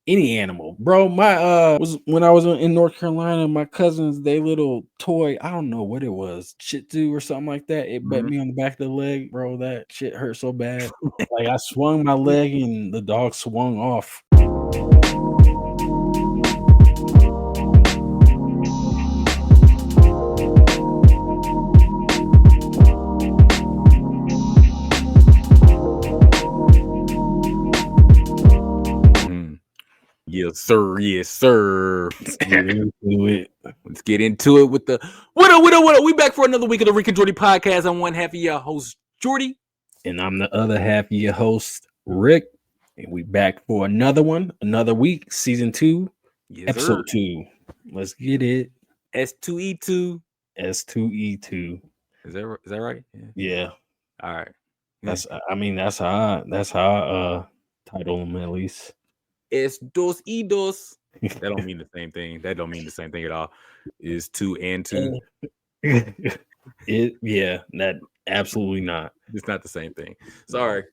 any animal, bro. My was when I was in North Carolina, my cousins, they little toy, I don't know what it was, Shih Tzu or something like that. It bit me on the back of the leg, bro. That shit hurt so bad. Like I swung my leg and the dog swung off. Yes, sir. Yes, sir. Let's get into it with the what up. We back for another week of the Rick Jordy Podcast. I'm one half of your host, Jordy. And I'm the other half of your host, Rick. And we back for another one, another week, season 2, episode 2. Let's get it. S2E02. S2E02. Is that right? Yeah. All right. That's how I title them at least. S2E02. That don't mean the same thing. That don't mean the same thing at all. Is 2 and 2. That absolutely not. It's not the same thing. Sorry.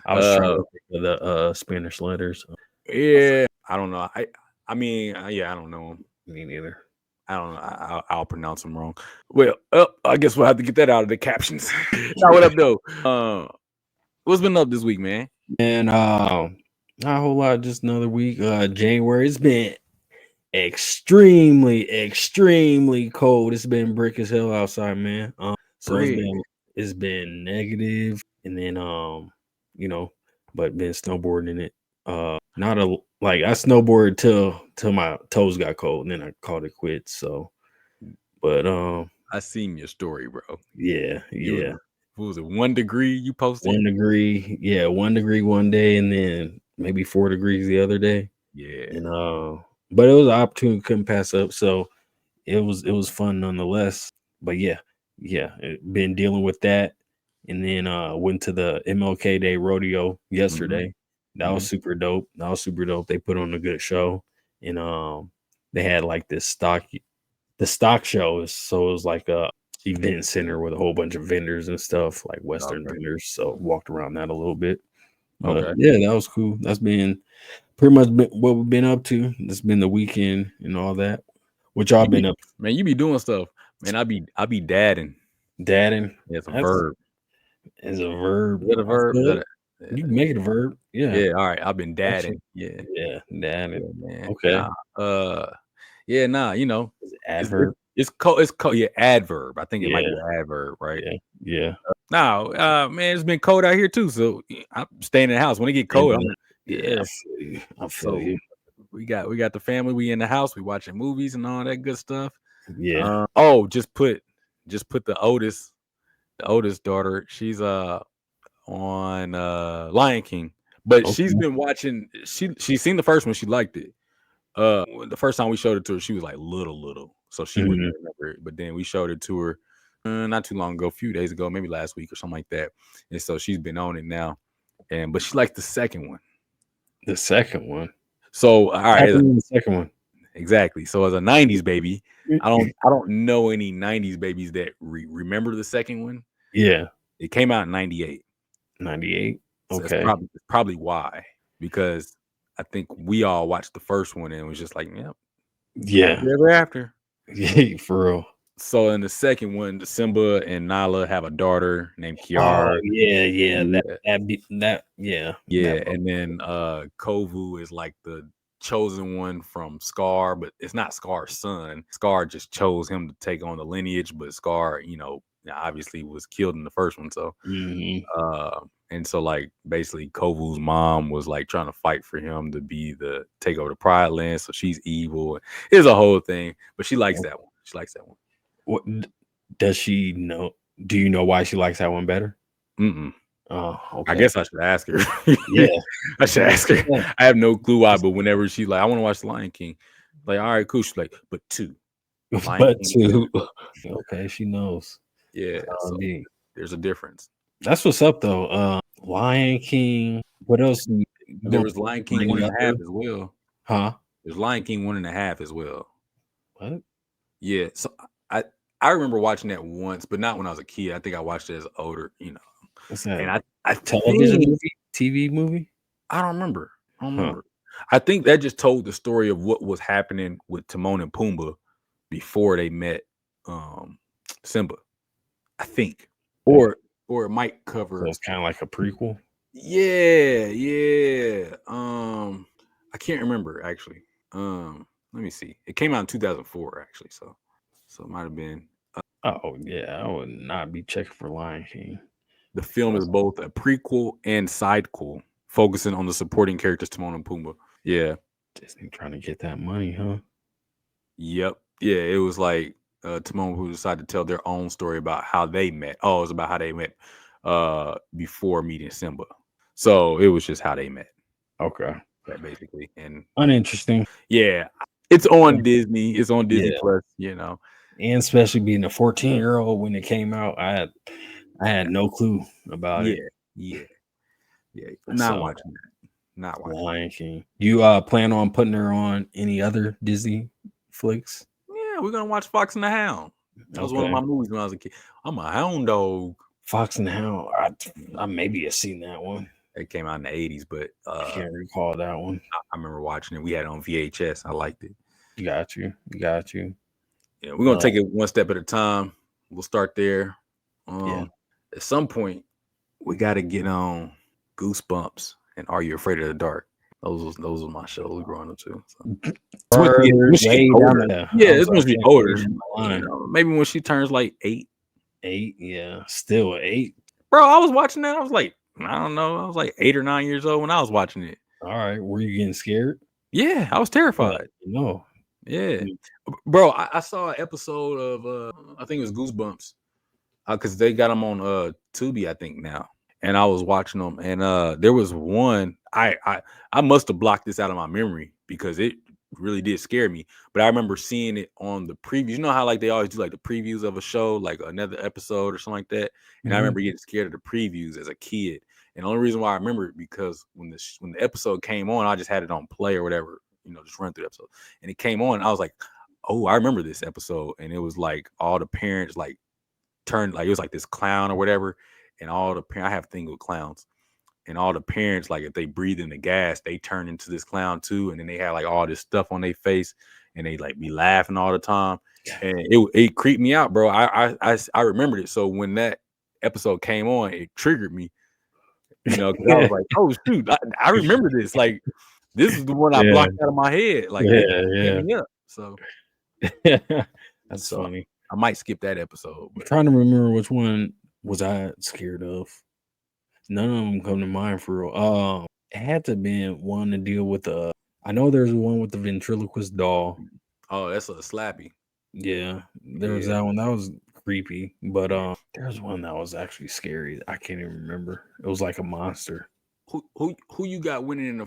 I was trying to think of the Spanish letters. Yeah. I don't know. I don't know them. Me neither. I don't know. I'll pronounce them wrong. Well, I guess we'll have to get that out of the captions. What up, though? What's been up this week, man? And not a whole lot. Just another week. January. It's been extremely cold. It's been brick as hell outside, man. So it's been negative, and then but been snowboarding in it. I snowboarded till my toes got cold, and then I called it quits. So, but I seen your story, bro. Yeah. What was it? 1 degree you posted? 1 degree. Yeah, 1 degree one day, and then maybe 4 degrees the other day. Yeah. And but it was an opportunity couldn't pass up. So it was fun nonetheless. But yeah, been dealing with that. And then went to the MLK Day rodeo yesterday. That was super dope. They put on a good show. And they had like the stock show. So it was like a event center with a whole bunch of vendors and stuff, like Western vendors. So walked around that a little bit. Yeah, that was cool. That's been pretty much what we've been up to. That's been the weekend and all that. What y'all been up to? Man, you be doing stuff. Man, I be dadding. Dadding? Yeah, it's a verb. It's a verb. Is that a verb? You can make it a verb. Yeah. Yeah, all right. I've been dadding. Yeah. Yeah, dadding. Man. Okay. It's adverb. It's cold. Yeah, adverb. I think it might be an adverb, right? Yeah. Man, it's been cold out here too. So I'm staying in the house. When it get cold, I feel you. We got the family. We in the house. We watching movies and all that good stuff. Yeah. Just put the oldest daughter. She's on Lion King, but she's been watching. She's seen the first one. She liked it. The first time we showed it to her, she was like little, so she wouldn't remember it. But then we showed it to her not too long ago, a few days ago, maybe last week or something like that. And so she's been on it now, but she likes the second one. The second one. So all right, the second one. Exactly. So as a '90s baby, I don't know any '90s babies that remember the second one. Yeah, it came out in '98. 98. Okay, so that's probably why, because I think we all watched the first one and it was just like, ever after. Yeah, for real. So in the second one, Simba and Nala have a daughter named Kiara. Oh, yeah. And then Kovu is like the chosen one from Scar, but it's not Scar's son. Scar just chose him to take on the lineage, but Scar, obviously was killed in the first one. So and so like basically Kovu's mom was like trying to fight for him to take over the Pride Land. So she's evil. It's a whole thing, but she likes that one. She likes that one. What does she know? Do you know why she likes that one better? Oh, okay. I guess I should ask her. Yeah, I should ask her. I have no clue why, but whenever she's like, I want to watch The Lion King, like, all right, cool. She's like, but 2. Two. Okay, she knows. Yeah, so there's a difference. That's what's up though. Lion King. What else? There was Lion King 1.5 as well. Huh? There's Lion King 1.5 as well. What? Yeah. So I remember watching that once, but not when I was a kid. I think I watched it as older. What's that? And I television movie, TV movie. I don't remember. I think that just told the story of what was happening with Timon and Pumbaa before they met Simba. I think, or it might cover. So it's kind of like a prequel. Yeah. I can't remember actually. Let me see. It came out in 2004 actually, so it might have been. Oh yeah, I would not be checking for Lion King. The film is both a prequel and sidequel, focusing on the supporting characters Timon and Pumbaa. Yeah, Disney trying to get that money, huh? Yep. Yeah, it was like Timon who decided to tell their own story about how they met. Oh, it was about how they met before meeting Simba. So it was just how they met. Okay. Yeah, basically. And uninteresting. Yeah. It's on Disney. It's on Disney Plus, you know. And especially being a 14-year-old when it came out, I had no clue about it. Yeah. Not watching that. Not watching Lion King. You plan on putting her on any other Disney flicks? Yeah, we're gonna watch Fox and the Hound. That was one of my movies when I was a kid. I'm a hound dog. Fox and the Hound. I maybe have seen that one. It came out in the 80s, but I can't recall that one. I remember watching it. We had it on VHS. I liked it. You got you. Yeah, we're gonna take it one step at a time. We'll start there. At some point, we got to get on Goosebumps and Are You Afraid of the Dark? Those were my shows growing up too. So. It's supposed to be older. You know, maybe when she turns like 8. 8, yeah, still 8. Bro, I was watching that. I was like, I don't know. I was like 8 or 9 years old when I was watching it. All right, were you getting scared? Yeah, I was terrified. No. Yeah, bro. I saw an episode of I think it was Goosebumps because they got them on Tubi, I think now. And I was watching them, and there was one I must have blocked this out of my memory because it really did scare me. But I remember seeing it on the previews. You know how like they always do like the previews of a show, like another episode or something like that. And I remember getting scared of the previews as a kid. And the only reason why I remember it because when the episode came on, I just had it on play or whatever, you know, just run through the episode. And it came on, and I was like, oh, I remember this episode. And it was like all the parents like turned like it was like this clown or whatever. And all the parents, I have a thing with clowns, and all the parents, like if they breathe in the gas, they turn into this clown too. And then they have like all this stuff on their face, and they like be laughing all the time. And it creeped me out, bro. I remembered it. So when that episode came on, it triggered me. You know, because I was like, oh shoot, I remember this. Like this is the one I blocked out of my head. Like me up. So that's funny. I might skip that episode. I'm trying to remember which one was I scared of. None of them come to mind for real. It had to have been one to deal with I know there's one with the ventriloquist doll. Oh, that's a Slappy. Yeah, there was that one. That was creepy. But there's one that was actually scary. I can't even remember. It was like a monster. Who you got winning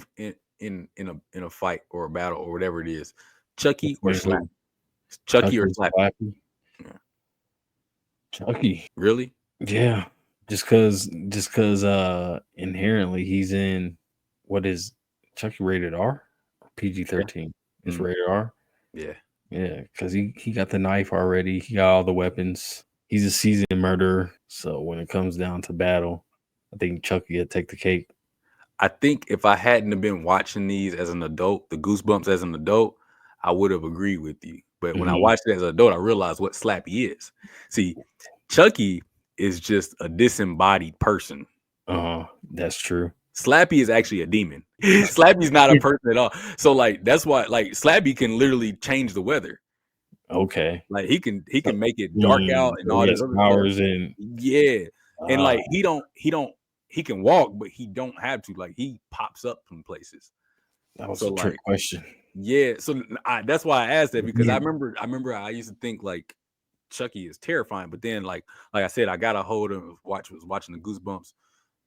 in a fight or a battle or whatever it is? Chucky or Slappy? Chucky or Slappy? Yeah. Chucky. Really? Yeah. Just cause inherently he's in what is Chucky rated R or PG-13? It's rated R. Yeah. Yeah, because he got the knife already. He got all the weapons. He's a seasoned murderer. So when it comes down to battle, I think Chucky would take the cake. I think if I hadn't have been watching these as an adult, the Goosebumps as an adult, I would have agreed with you. But when I watched it as an adult, I realized what Slappy is. See, Chucky is just a disembodied person. That's true. Slappy is actually a demon. Slappy's not a person at all. So like that's why like Slappy can literally change the weather. Okay. Like he can make it dark out and all this other powers stuff. And and like he can walk, but he don't have to. Like he pops up from places. That was a trick question. Yeah, so that's why I asked that because I remember I used to think like Chucky is terrifying, but then like I said, I got a hold of was watching the Goosebumps.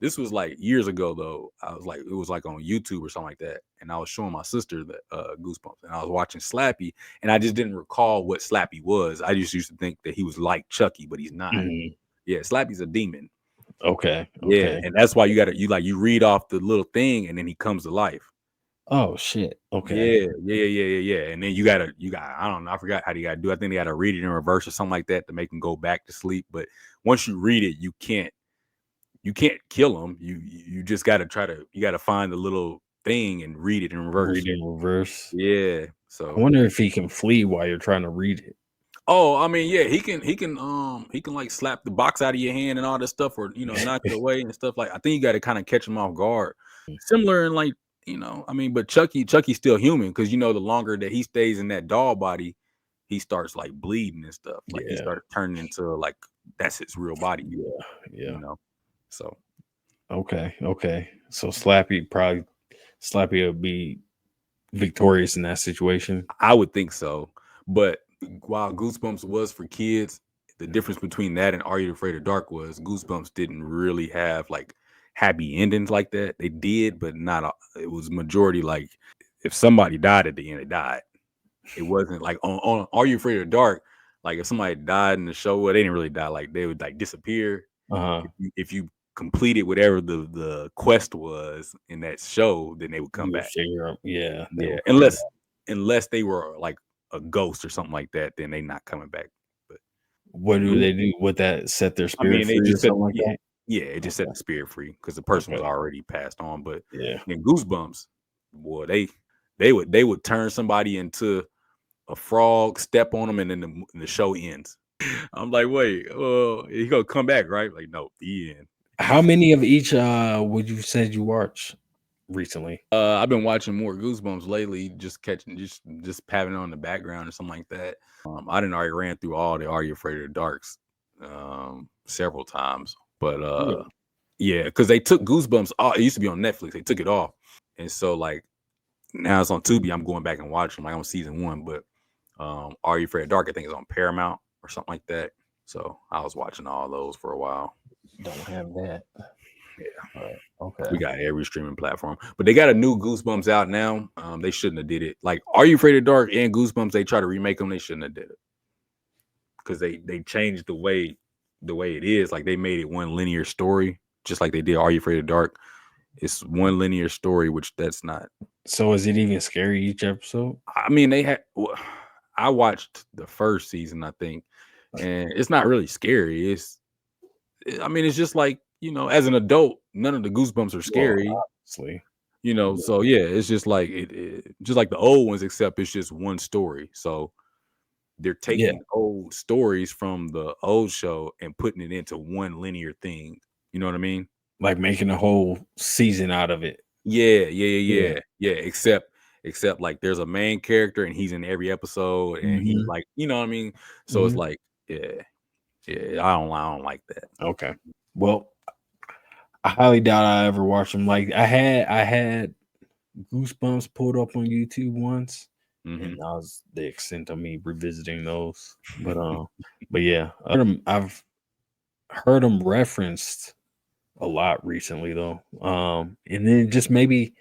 This was like years ago though. I was like, it was like on YouTube or something like that, and I was showing my sister the Goosebumps, and I was watching Slappy, and I just didn't recall what Slappy was. I just used to think that he was like Chucky, but he's not. Yeah, Slappy's a demon. Okay. Yeah, and that's why you read off the little thing, and then he comes to life. Oh shit. Okay. Yeah. And then you got I don't know, I forgot how you gotta do. I think they gotta read it in reverse or something like that to make him go back to sleep. But once you read it, you can't kill him. You just gotta find the little thing and read it in reverse. Read it in reverse. Yeah. So I wonder if he can flee while you're trying to read it. Oh, I mean, yeah, he can like slap the box out of your hand and all this stuff, or knock it away and stuff. Like I think you got to kind of catch him off guard. Similar in like I mean, but Chucky's still human because the longer that he stays in that doll body, he starts like bleeding and stuff. Like he started turning into like that's his real body. Yeah. So okay. So Slappy would be victorious in that situation. I would think so, but while Goosebumps was for kids, the difference between that and Are You Afraid of Dark was Goosebumps didn't really have like happy endings like that. They did, but not. It was majority like if somebody died at the end, they died. It wasn't like on Are You Afraid of Dark? Like if somebody died in the show, well, they didn't really die. Like they would like disappear. If you completed whatever the quest was in that show, then they would come back. Yeah. Unless they were like a ghost or something like that, then they not coming back. But what do they do with that? Set their spirit free or something like that? Yeah, it just set the spirit free because the person was already passed on. But yeah, in Goosebumps, boy, they would turn somebody into a frog, step on them, and then the show ends. I'm like, wait, he gonna come back, right? Like, no, the end. How many of each would you said you watched recently? I've been watching more Goosebumps lately, just catching, just having it on the background or something like that. I didn't already ran through all the Are You Afraid of the Darks several times, but yeah, because they took Goosebumps off. It used to be on Netflix. They took it off, and so like now it's on Tubi. I'm going back and watching. Like on season 1, but Are You Afraid of Dark? I think it's on Paramount or something like that. So I was watching all those for a while. Don't have that. Yeah. Okay. We got every streaming platform, but they got a new Goosebumps out now. They shouldn't have did it. Like Are You Afraid of Dark and Goosebumps, they try to remake them. They shouldn't have did it because they changed the way it is. Like they made it one linear story, just like they did Are You Afraid of Dark. It's one linear story, which that's not. So is it even scary each episode? I mean, I watched the first season, I think, and it's not really scary. It's just like, as an adult, none of the Goosebumps are scary. Well, obviously. So yeah, it's just like it just like the old ones, except it's just one story. So they're taking old stories from the old show and putting it into one linear thing. You know what I mean? Like making a whole season out of it. Yeah. Except like there's a main character and he's in every episode and he's like, you know what I mean? So it's like, yeah, I don't like that. Okay. Well, I highly doubt I ever watched them. Like I had Goosebumps pulled up on YouTube once, and that was the extent of me revisiting those. But yeah, I've heard them referenced a lot recently though. And then just maybe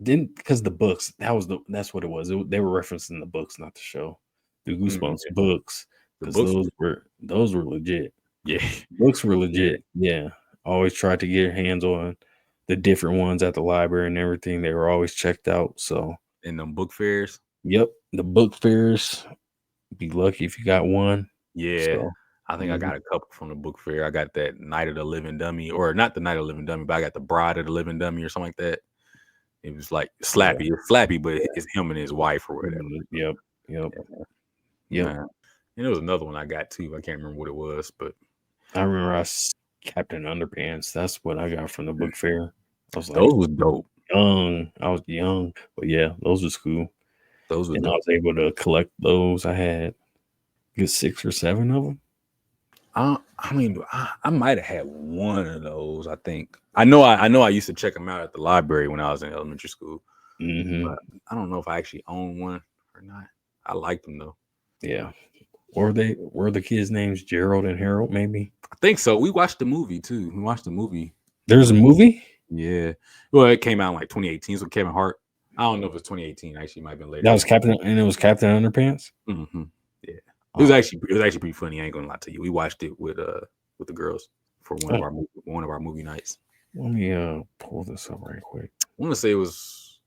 didn't because the books that's what it was. They were referencing the books, not the show. The Goosebumps books, because those were legit. Yeah, books were legit. Yeah, always tried to get your hands on the different ones at the library and everything. They were always checked out. So in them book fairs. Yep, the book fairs. Be lucky if you got one. Yeah. So, I think I got a couple from the book fair. I got that Night of the Living Dummy, or not the Night of the Living Dummy, but I got the Bride of the Living Dummy or something like that. It was like Slappy. It's Slappy, but it's him and his wife or whatever. Yep. And there was another one I got too. I can't remember what it was, but I remember Captain Underpants. That's what I got from the book fair. I was like, those was dope. I was young, but yeah, those was cool. Those were and dope. I was able to collect those. I had 6 or 7 of them. I mean, I might have had one of those. I think I know I used to check them out at the library when I was in elementary school. But I don't know if I actually own one or not. I liked them though. Yeah. Were the kids' names Gerald and Harold? Maybe. I think so. We watched the movie too. We watched the movie. There's a movie. Yeah. Well, it came out in like 2018. So Kevin Hart. I don't know if it's 2018. Actually, it might have been later. That was Captain Underpants. Yeah. It was actually pretty funny. I ain't gonna lie to you. We watched it with the girls for one of our movie nights. Let me pull this up right quick. I want to say it was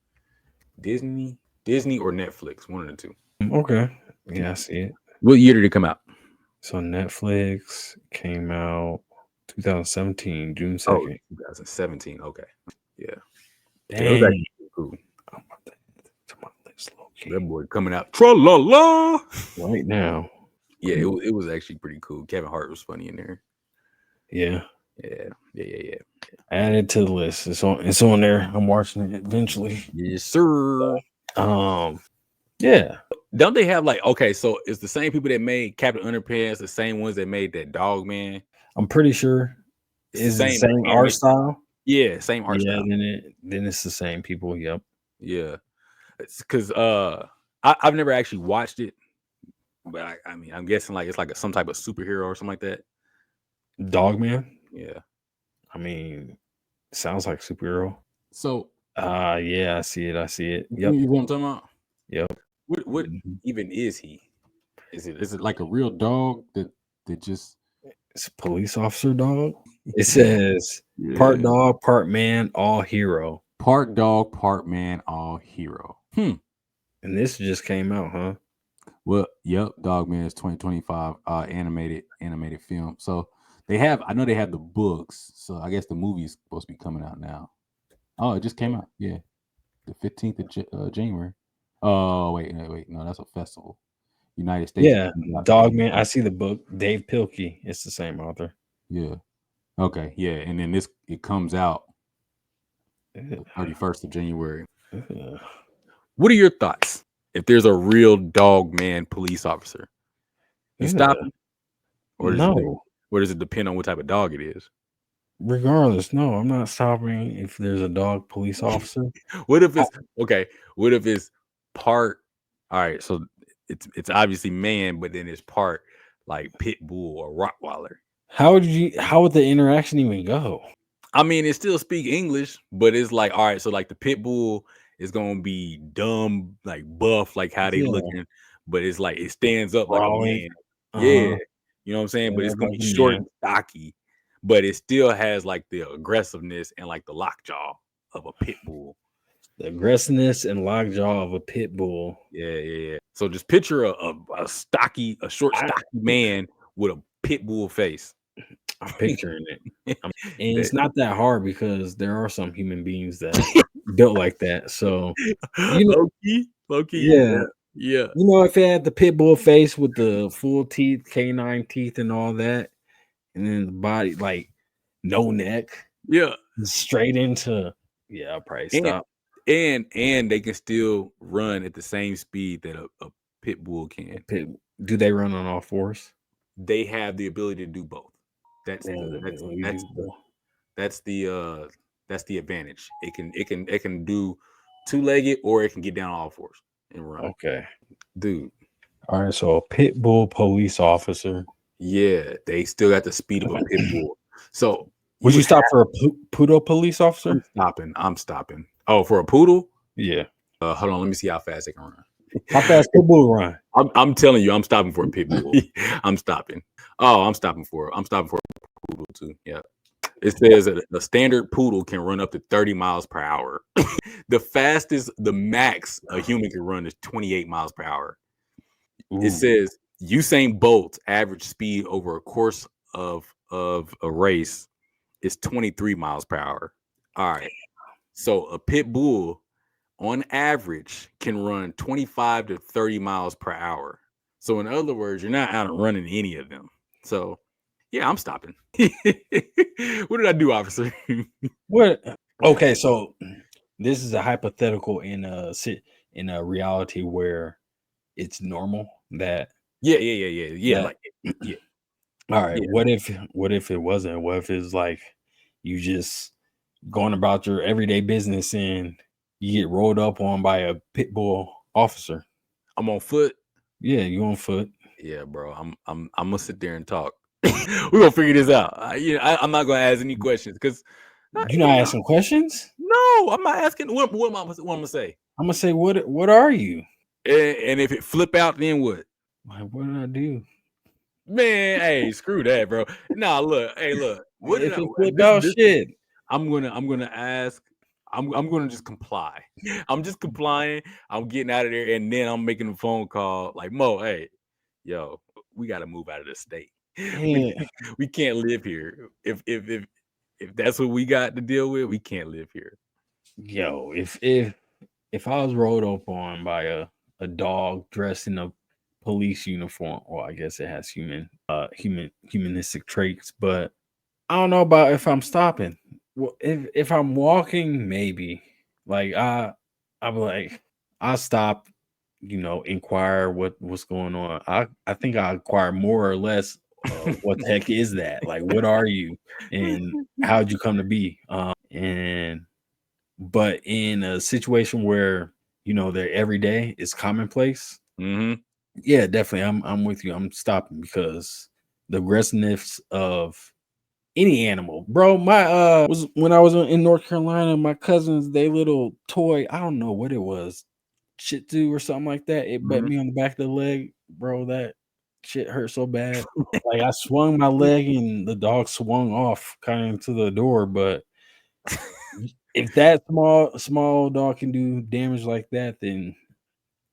Disney or Netflix, one of the two. Okay. Yeah, I see it. What year did it come out? So Netflix came out 2017, June 2nd. 2017. Okay. Yeah. Dang. cool. I'm about to to my list, That boy coming out tra-la-la right now. Yeah, it was actually pretty cool. Kevin Hart was funny in there. Yeah. Yeah. Add it to the list. It's on there. I'm watching it eventually. Yes, sir. Yeah. Don't they have like, okay, so it's the same people that made Captain Underpants, the same ones that made that Dog Man? I'm pretty sure it's the same art style. Yeah, same art style. Then it's the same people. Yep. Yeah. It's because I've never actually watched it, but I mean I'm guessing like it's like some type of superhero or something like that. Dogman. Yeah. I mean, sounds like superhero. So yeah, I see it. Yep. You know what I'm talking about? Yep. What even is he? Is it like a real dog that just it's a police officer dog? It says part dog, part man, all hero. Part dog, part man, all hero. And this just came out, huh? Well, yep, Dogman is 2025 animated film. So I know they have the books. So I guess the movie is supposed to be coming out now. Oh, it just came out. Yeah. The 15th of January. Oh, wait, no, that's a festival. United States. Yeah, Dogman. I see the book. Dave Pilkey. It's the same author. Yeah. Okay. Yeah, and then it comes out the 31st of January. What are your thoughts if there's a real Dogman police officer? You stop him, or does it depend on what type of dog it is? Regardless, no, I'm not stopping if there's a dog police officer. What if it's okay? What if it's part? All right, so it's obviously man, but then it's part like Pitbull or Rottweiler. How would the interaction even go? I mean, it still speak English, but it's like, all right, so like the Pitbull is gonna be dumb, like buff, like how they looking, but it's like it stands up like a man. Yeah, you know what I'm saying? But it's gonna be short and stocky, but it still has like the aggressiveness and like the lockjaw of a pit bull. The aggressiveness and lockjaw of a pit bull. Yeah. So just picture a short, stocky man with a pit bull face. I'm picturing it. And it's not that hard because there are some human beings that built like that. So low key. Yeah. You know, if it had the pit bull face with the full teeth, K9 teeth and all that, and then the body like no neck. Yeah. Straight into I'll probably stop. And they can still run at the same speed that a pit bull can. Do they run on all fours? They have the ability to do both. That's the advantage. It can do two-legged or it can get down on all fours and run. Okay. Dude. All right, so a pit bull police officer. Yeah, they still got the speed of a pit bull. So would you stop for a poodle police officer? I'm stopping. Oh, for a poodle? Yeah. Hold on, let me see how fast they can run. How fast Pitbull run? I'm telling you, I'm stopping for a Pitbull. I'm stopping. Oh, I'm stopping for a poodle too. Yeah. It says that a standard poodle can run up to 30 miles per hour. The max a human can run is 28 miles per hour. Ooh. It says Usain Bolt's average speed over a course of a race is 23 miles per hour. All right. So a pit bull on average can run 25 to 30 miles per hour. So in other words, you're not out running any of them. So yeah, I'm stopping. What did I do, officer? What? Okay, so this is a hypothetical in a reality where it's normal that yeah. All right. Yeah. What if it wasn't? What if it's like you just going about your everyday business and you get rolled up on by a pit bull officer? I'm on foot. Yeah, you on foot. Yeah, bro. I'm gonna sit there and talk. We're gonna figure this out. I'm not gonna ask any questions because you're not asking questions. No, I'm not asking. What am I gonna say? I'm gonna say what are you? And if it flip out, then what? Like, what did I do? Man, hey, screw that, bro. Nah, look. What if it flip out? Shit. I'm gonna ask. I'm gonna just comply. I'm just complying. I'm getting out of there, and then I'm making a phone call. Like, Mo, hey, yo, we gotta move out of the state. Yeah. We can't live here. If that's what we got to deal with, we can't live here. Yo, if if I was rolled up on by a dog dressed in a police uniform, well, I guess it has humanistic traits, but I don't know about if I'm stopping. Well, if I'm walking, maybe. Like I'm like I'll stop, inquire what's going on. I think I inquire more or less. What the heck is that? Like, what are you, and how'd you come to be? And but in a situation where they're every day is commonplace, Mm-hmm. yeah, definitely, I'm with you. I'm stopping because the aggressiveness of any animal, bro. My was when I was in North Carolina, my cousins, they little toy, I don't know what it was, Shih Tzu or something like that. It bit Mm-hmm. me on the back of the leg, bro. That shit hurt so bad. Like I swung my leg and the dog swung off kind of into the door. But if that small dog can do damage like that, then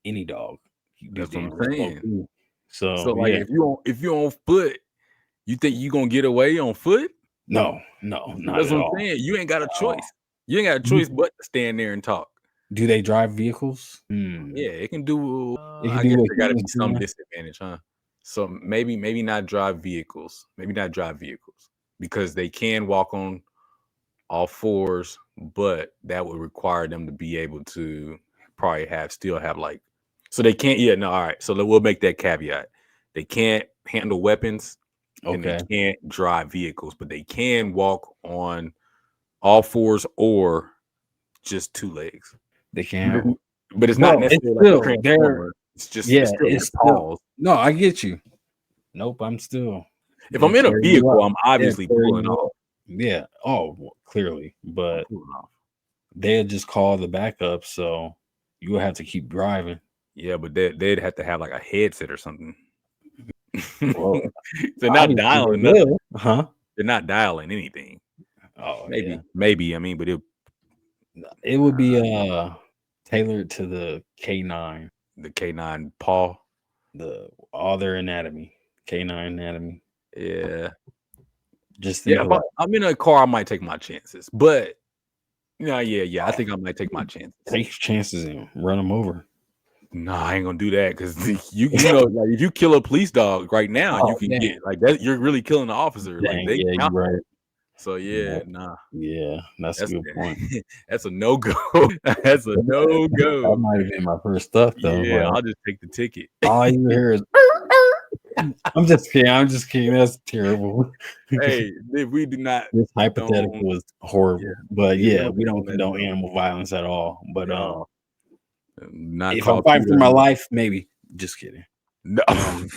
any dog can do That's what I'm damage. So, saying. cool. So So like yeah, if you on foot, you think you gonna get away on foot? no, not That's at what I'm all. saying. You ain't got a At all. choice. You ain't got a choice but to stand there and talk. Do they drive vehicles? Yeah, it can do. It can I do guess what there got to humans be some can. disadvantage, huh? So maybe not drive vehicles. Maybe not drive vehicles because they can walk on all fours, but that would require them to be able to probably still have like. So they can't. Yeah, no. All right. So we'll make that caveat. They can't handle weapons and they Okay, can't drive vehicles, but they can walk on all fours or just two legs. they But can. it's not No, it's necessarily like a still there. transformer. It's Yeah, still their it's still. paws. No, I get you. Nope, I'm still. If I'm They'll in a carry you vehicle, up. I'm They'll obviously carry pulling you off. up. Yeah. Oh, well, clearly, I'm but pulling off. they'll just call the backup, so you will have to keep driving. Yeah, but they'd have to have like a headset or something. Well, They're not obviously they dialing nothing. will, huh? They're not dialing anything. Oh yeah, Maybe. I mean, but it would be tailored to the K9, the K9 paw. all their anatomy, K9 anatomy. Yeah, Just think yeah. of If that. I'm in a car, I might take my chances. But yeah. I think I might take my chances. Take your chances and run them over. Nah, I ain't gonna do that because you know like if you kill a police dog right now, you Oh can man, get like that. You're really killing the officer. Like dang, they yeah, count you're that. right. So Yeah, yeah, nah, yeah, that's a that's good point. that's a no go. That's a no That go. might have been my first stuff though, Yeah, but I'll just take the ticket. all you hear is I'm just kidding. I'm just kidding. That's terrible. Hey, we do not This condone. hypothetical is Yeah, horrible, but yeah, we yeah, don't we don't condone that condone stuff animal violence at all. But at all. Not if I'm call fighting for Peter. my life, maybe. Just kidding. No. Um,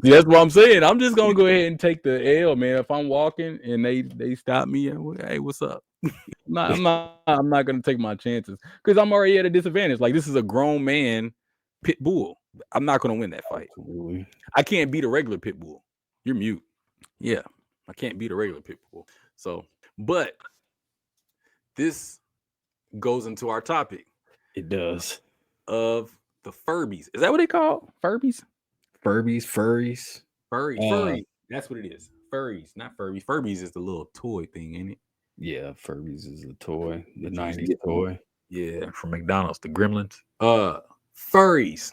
See, that's what I'm saying. I'm just gonna go ahead and take the L, man. If I'm walking and they stop me, hey, what's up? I'm not gonna take my chances because I'm already at a disadvantage. Like this is a grown man pit bull. I'm not gonna win that fight. absolutely. I can't beat a regular pit bull. You're mute. Yeah, I can't beat a regular pit bull. So, but this goes into our topic It does. of the Furbies. Is that what they call Furbies? Furries. Furry. That's what it is. Furries, not Furbies. Furbies is the little toy thing, ain't it? Yeah, Furbies is a toy, the That you used to 90s get from toy. from McDonald's, the Gremlins. Furries.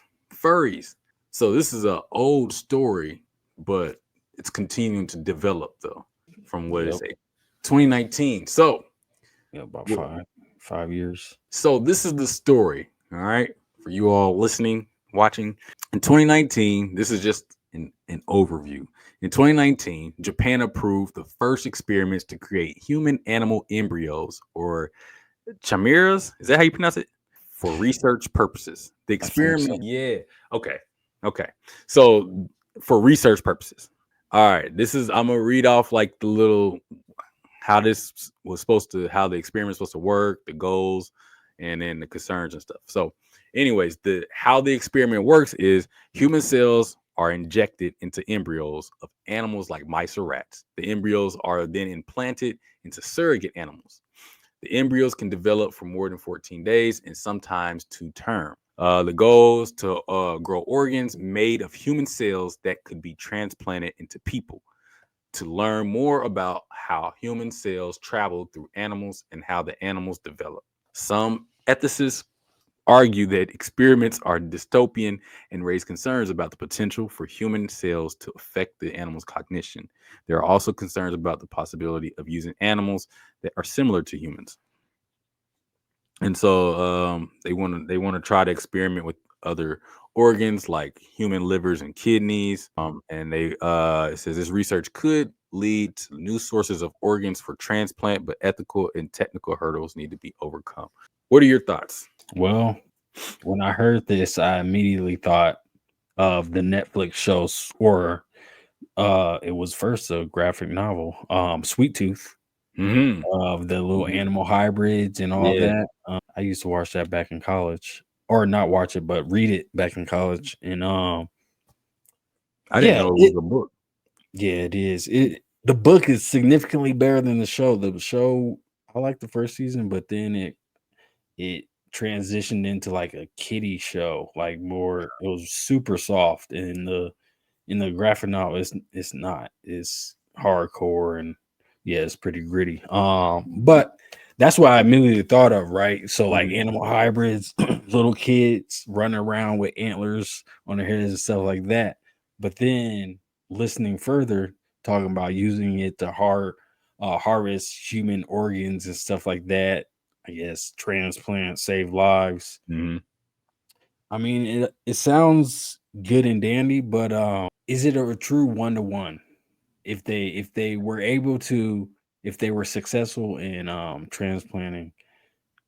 So this is an old story, but it's continuing to develop though. From what it Yep. say, 2019. So Yeah, about Well- 5 years. So this is the story, all right, for you all listening, watching. In 2019, this is just an overview. In 2019, Japan approved the first experiments to create human-animal embryos, or chimeras. Is that how you pronounce it? For research purposes. The I think so. experiment, yeah. Okay. So for research purposes. All right. I'm gonna read off like the little how this was supposed to, how the experiment's supposed to work, the goals, and then the concerns and stuff. So, anyways, how the experiment works is human cells are injected into embryos of animals like mice or rats. The embryos are then implanted into surrogate animals. The embryos can develop for more than 14 days and sometimes to term. The goal is to grow organs made of human cells that could be transplanted into people, to learn more about how human cells travel through animals and how the animals develop. Some ethicists argue that experiments are dystopian and raise concerns about the potential for human cells to affect the animal's cognition. There are also concerns about the possibility of using animals that are similar to humans. And so they want to try to experiment with other organs like human livers and kidneys. And they it says this research could lead to new sources of organs for transplant, but ethical and technical hurdles need to be overcome. What are your thoughts? Well, when I heard this, I immediately thought of the Netflix show, or it was first a graphic novel, Sweet Tooth, Mm-hmm. of the little Mhm. animal hybrids and all Yeah, that. I used to watch that back in college, or not watch it, but read it back in college. And I didn't yeah, know it was a book. it is. The book is significantly better than the show. The show, I like the first season, but then it transitioned into like a kiddie show, like more. It was super soft, and in the graphic novel, it's not. It's hardcore, and yeah, it's pretty gritty. But that's what I immediately thought of, right? So like Mhm. animal hybrids, little kids running around with antlers on their heads and stuff like that. But then listening further, talking about using it to harvest human organs and stuff like that. I guess transplant, save lives. Mhm. I mean, it sounds good and dandy, but is it a true 1-to-1? If they were able to, if they were successful in transplanting,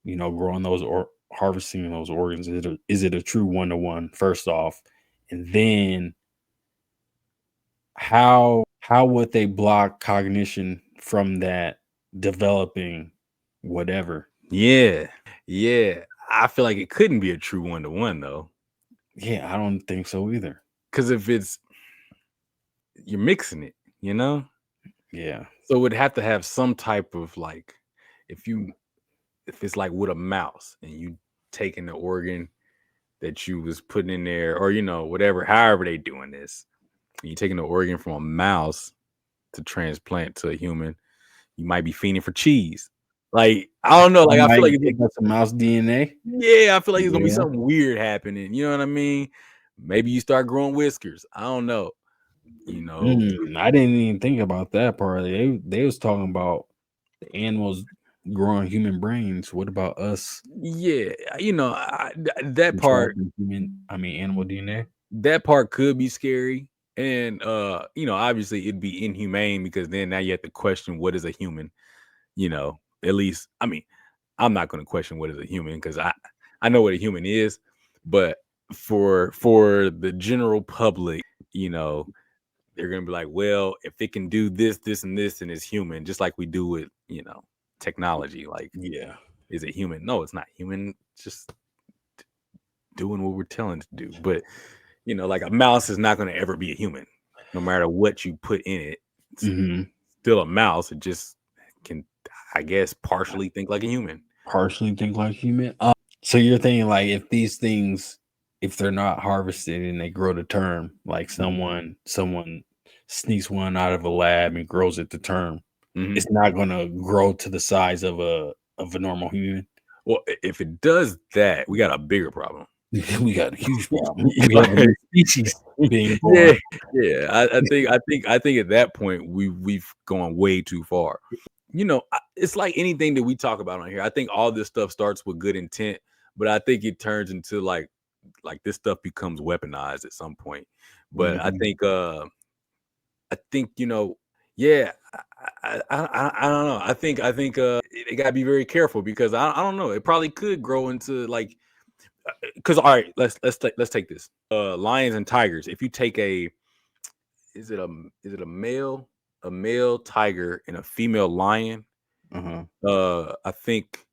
growing those or harvesting those organs, is it a true 1-to-1? First off, and then how would they block cognition from that developing whatever? Yeah, yeah. I feel like it couldn't be a true 1-to-1 though, Yeah, I don't think so either. because if it's you're mixing it, you know, Yeah. so it would have to have some type of like, if you if it's like with a mouse and you taking the organ that you was putting in there, or whatever, however they doing this, and you taking the organ from a mouse to transplant to a human, you might be feeding for cheese. Like, I don't know. I Like, I feel might like pick up some mouse DNA. yeah, I feel like it's gonna be Yeah. something weird happening. You know what I mean? Maybe you start growing whiskers. I don't know. You know, I didn't even think about that part. They was talking about the animals growing human brains. What about us yeah, that part contracting animal DNA? could be scary. And obviously it'd be inhumane because then now you have to question what is a human, at least I'm not gonna question what is a human because I know what a human is, but for the general public, you know, they're gonna be like, well, if it can do this, this, and this, and it's human, just like we do with technology. Like, Yeah. is it human? No, it's not human. It's just doing what we're telling it to do. But like a mouse is not gonna ever be a human, no matter what you put in it. It's Hmm. still a mouse. It just can, I guess, partially think like a human. Partially think like human. So you're thinking like if these things, if they're not harvested and they grow to term, like someone sneaks one out of a lab and grows it to term, Mhm. it's not gonna grow to the size of a normal human. Well, if it does that, we got a bigger problem. We got a huge problem. We have a new species being born. Yeah, yeah. I think at that point we've gone way too far. It's like anything that we talk about on here. I think all this stuff starts with good intent, but I think it turns into like this stuff becomes weaponized at some point. But I Mhm. think yeah, I don't know. I think they gotta be very careful because I don't know. It probably could grow into like because all right, let's take this. Lions and tigers. If you take is it a male tiger and a female lion, Uh-huh. I think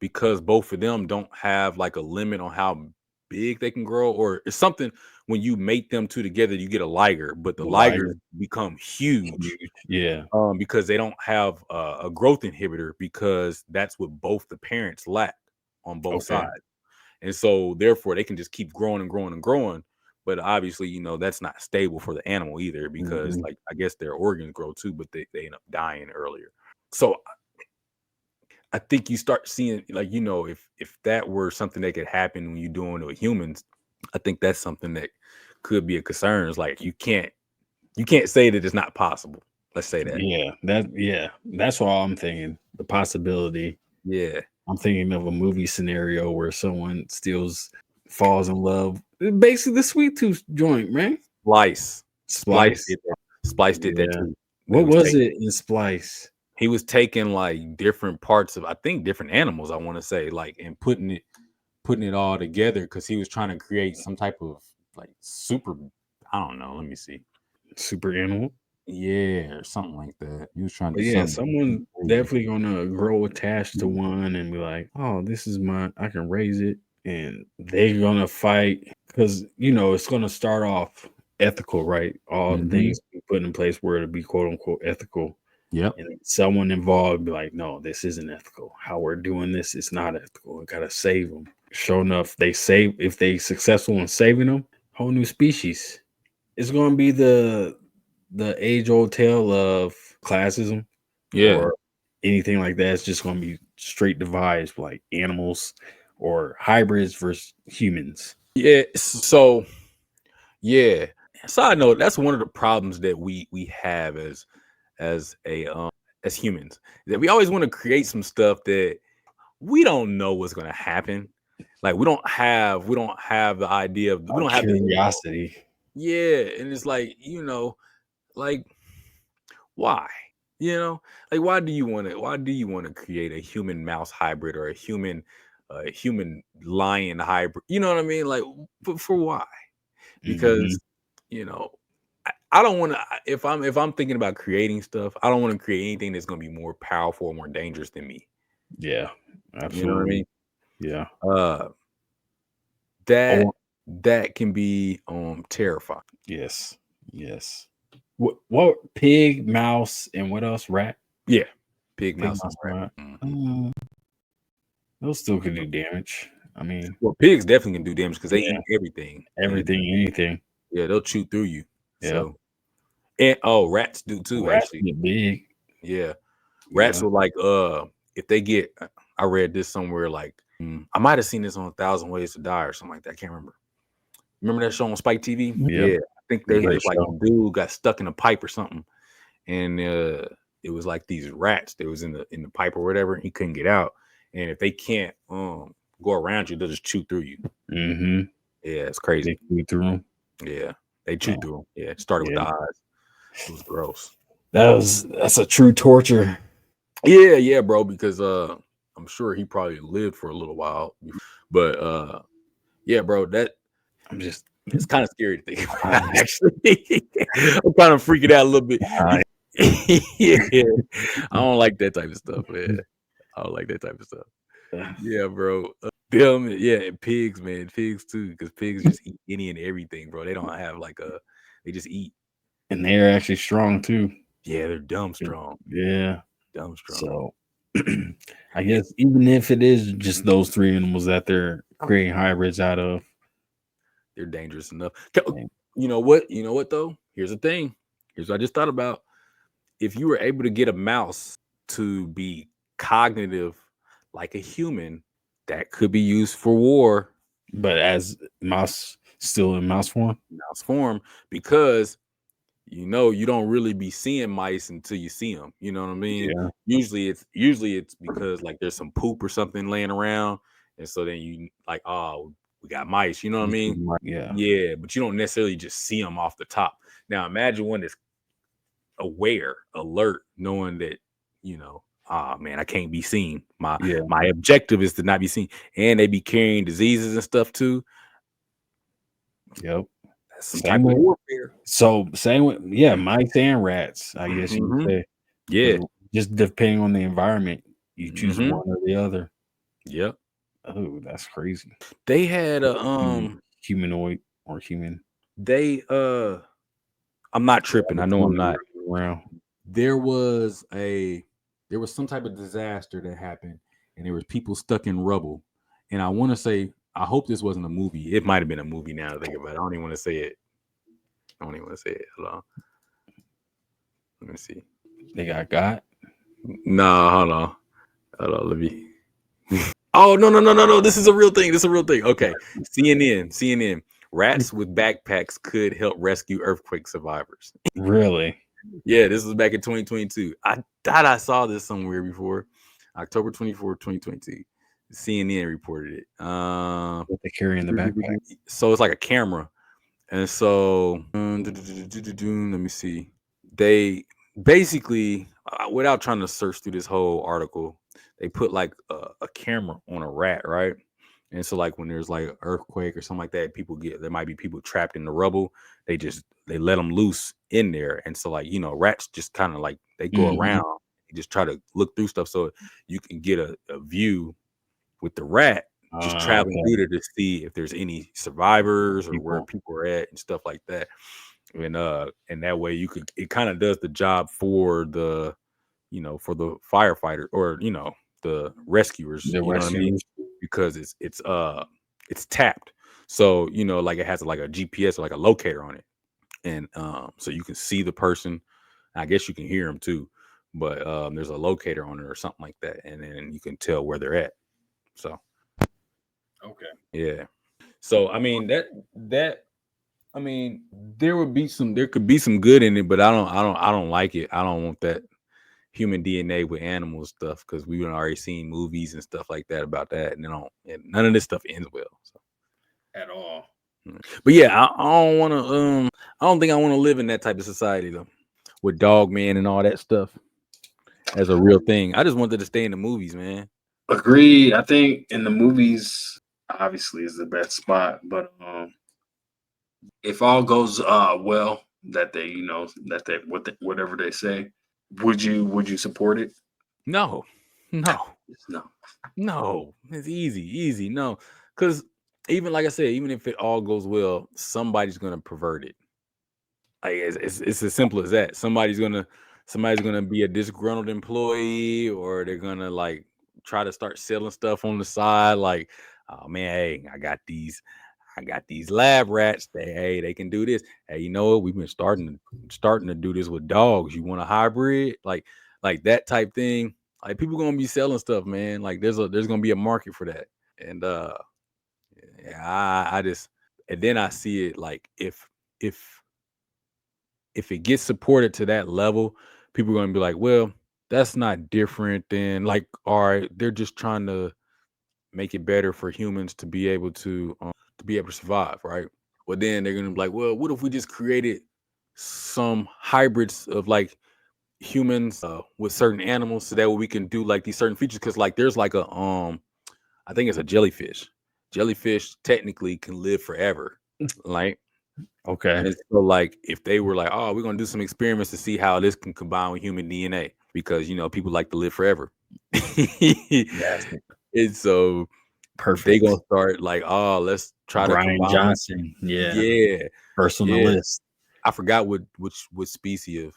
because both of them don't have like a limit on how big they can grow, or it's something when you mate them two together, you get a liger, but the The ligers liger, become huge huge. Yeah. because they don't have a growth inhibitor because that's what both the parents lack on both Okay. sides. And so therefore they can just keep growing and growing and growing. But obviously, that's not stable for the animal either because Mhm. like I guess their organs grow too, but they end up dying earlier. So I think you start seeing, like, if that were something that could happen when you're doing it with humans, I think that's something that could be a concern. It's like you can't say that it's not possible. Let's say that. That's all I'm thinking. The possibility. Yeah. I'm thinking of a movie scenario where someone falls in love. Basically, the Sweet Tooth joint, man. Splice did that. Splice did that too. What was it in Splice? He was taking like different parts of, I think, different animals, I want to say, like, and putting it all together because he was trying to create some type of like super, I don't know, let me see. Super animal? Yeah, or something like that. He was trying to Yeah, someone definitely gonna grow attached to one and be like, oh, this is mine, I can raise it. And they're gonna fight because it's gonna start off ethical, right? All the things we put in place were to be quote unquote ethical. Yep. And someone involved be like, no, this isn't ethical. How we're doing this is not ethical. We gotta save them. Sure enough, if they successful in saving them, whole new species. It's gonna be the age old tale of classism, or anything like that. It's just gonna be straight divides, like animals or hybrids versus humans. Yeah. So, yeah. Side note, that's one of the problems that we have as humans, that we always want to create some stuff that we don't know what's going to happen. Like we don't have the idea of, we don't have curiosity. And it's like, like, why? Like, why do you want to create a human mouse hybrid or a human lion hybrid? You know what I mean? Like, for why? Because I don't want to. If I'm thinking about creating stuff, I don't want to create anything that's going to be more powerful or more dangerous than me. Yeah, absolutely. You know what I mean? Yeah. That can be terrifying. Yes. What pig, mouse, and what else? Rat? Yeah. Pig, mouse, and rat. Those still can do damage. I mean, well, pigs definitely can do damage because they eat everything. Anything. Yeah, they'll chew through you. Yeah. So, and rats do too. Rats actually, get big. Yeah, rats will like if they get. I read this somewhere, like I might have seen this on 1,000 Ways to Die or something like that. I can't remember. Remember that show on Spike TV? Yeah, I think it was like a dude got stuck in a pipe or something, and it was like these rats that was in the pipe or whatever. And he couldn't get out, and if they can't go around you, they'll just chew through you. Mm-hmm. Yeah, it's crazy. They chew through them. Yeah, they chew through them. Yeah, it started with the eyes. It was gross. That's a true torture. Yeah, bro. Because I'm sure he probably lived for a little while, but yeah, bro. It's kind of scary to think about, actually. I'm kind of freaking out a little bit. Yeah, I don't like that type of stuff, man. I don't like that type of stuff. Yeah, bro. Them, and pigs, man. Pigs too, because pigs just eat any and everything, bro. They don't have they just eat. And they're actually strong too. Yeah, they're dumb strong. Yeah. Dumb strong. So I guess even if it is just those three animals that they're creating hybrids out of, they're dangerous enough. You know what though? Here's the thing. Here's what I just thought about. If you were able to get a mouse to be cognitive like a human, that could be used for war. But as mouse, still in mouse form? Mouse form, because you don't really be seeing mice until you see them. You know what I mean? Yeah. Usually it's because like there's some poop or something laying around, and so then you like, oh, we got mice. You know what I mean? Yeah. But you don't necessarily just see them off the top. Now imagine one that's aware, alert, knowing that man, I can't be seen. My objective is to not be seen, and they be carrying diseases and stuff too. Yep. That's some type of warfare. So same with mice and rats, I guess you would say. Yeah. Just depending on the environment, you choose one or the other. Yep. Oh, that's crazy. They had a humanoid or human. They I'm not tripping. I know I'm not. There was some type of disaster that happened, and there was people stuck in rubble. And I want to say, I hope this wasn't a movie. It might have been a movie now to think about it. I don't even want to say it. Hold on. Let me see. They got? No, hold on. Hold on, let me. Oh no! This is a real thing. This is a real thing. Okay, CNN. Rats with backpacks could help rescue earthquake survivors. Really? Yeah, this was back in 2022. I thought I saw this somewhere before. October 24th, 2022. CNN reported it. What they carry in the backpack? So it's like a camera. And so let me see. They basically, without trying to search through this whole article, they put like a camera on a rat, right? And so like when there's like an earthquake or something like that, there might be people trapped in the rubble. They let them loose in there. And so like, rats just kind of like they go around, they just try to look through stuff so you can get a view with the rat just traveling through there to see if there's any survivors or where people are at and stuff like that. And that way it kind of does the job for the for the firefighter or the rescuers, you know what I mean? Because it's tapped. So, like it has like a GPS or like a locator on it. And so you can see the person. I guess you can hear them too, but there's a locator on it or something like that, and then you can tell where they're at. So, Okay. yeah. So I mean I mean there could be some good in it, but I don't like it. I don't want that human DNA with animal stuff because we've already seen movies and stuff like that about that, and none of this stuff ends well. So. At all. But yeah, I don't want to. I don't think I want to live in that type of society though, with dog man and all that stuff as a real thing. I just wanted to stay in the movies, man. Agreed. I think in the movies, obviously, is the best spot. But if all goes well, that they, whatever they say, would you support it? No. It's easy. No, because even like I said, even if it all goes well, somebody's gonna pervert it. Like it's as simple as that. Somebody's gonna be a disgruntled employee, or they're gonna like try to start selling stuff on the side. Like, oh man, hey, I got these lab rats. They can do this. Hey, you know what? We've been starting to do this with dogs. You want a hybrid, like that type thing. Like people gonna be selling stuff, man. Like there's gonna be a market for that. And yeah, I just and then I see it like if it gets supported to that level, people are gonna be like, well, that's not different than like, all right, they're just trying to make it better for humans to be able to survive, right? Well, then they're gonna be like, well, what if we just created some hybrids of like humans with certain animals, so that way we can do like these certain features? Because like there's like I think it's a jellyfish. Jellyfish technically can live forever, like. Okay. And so, like, if they were like, "Oh, we're gonna do some experiments to see how this can combine with human DNA," because people like to live forever. And so Perfect. they gonna start like, "Oh, let's try to Brian combine." Johnson. Yeah. First on the list. I forgot what species of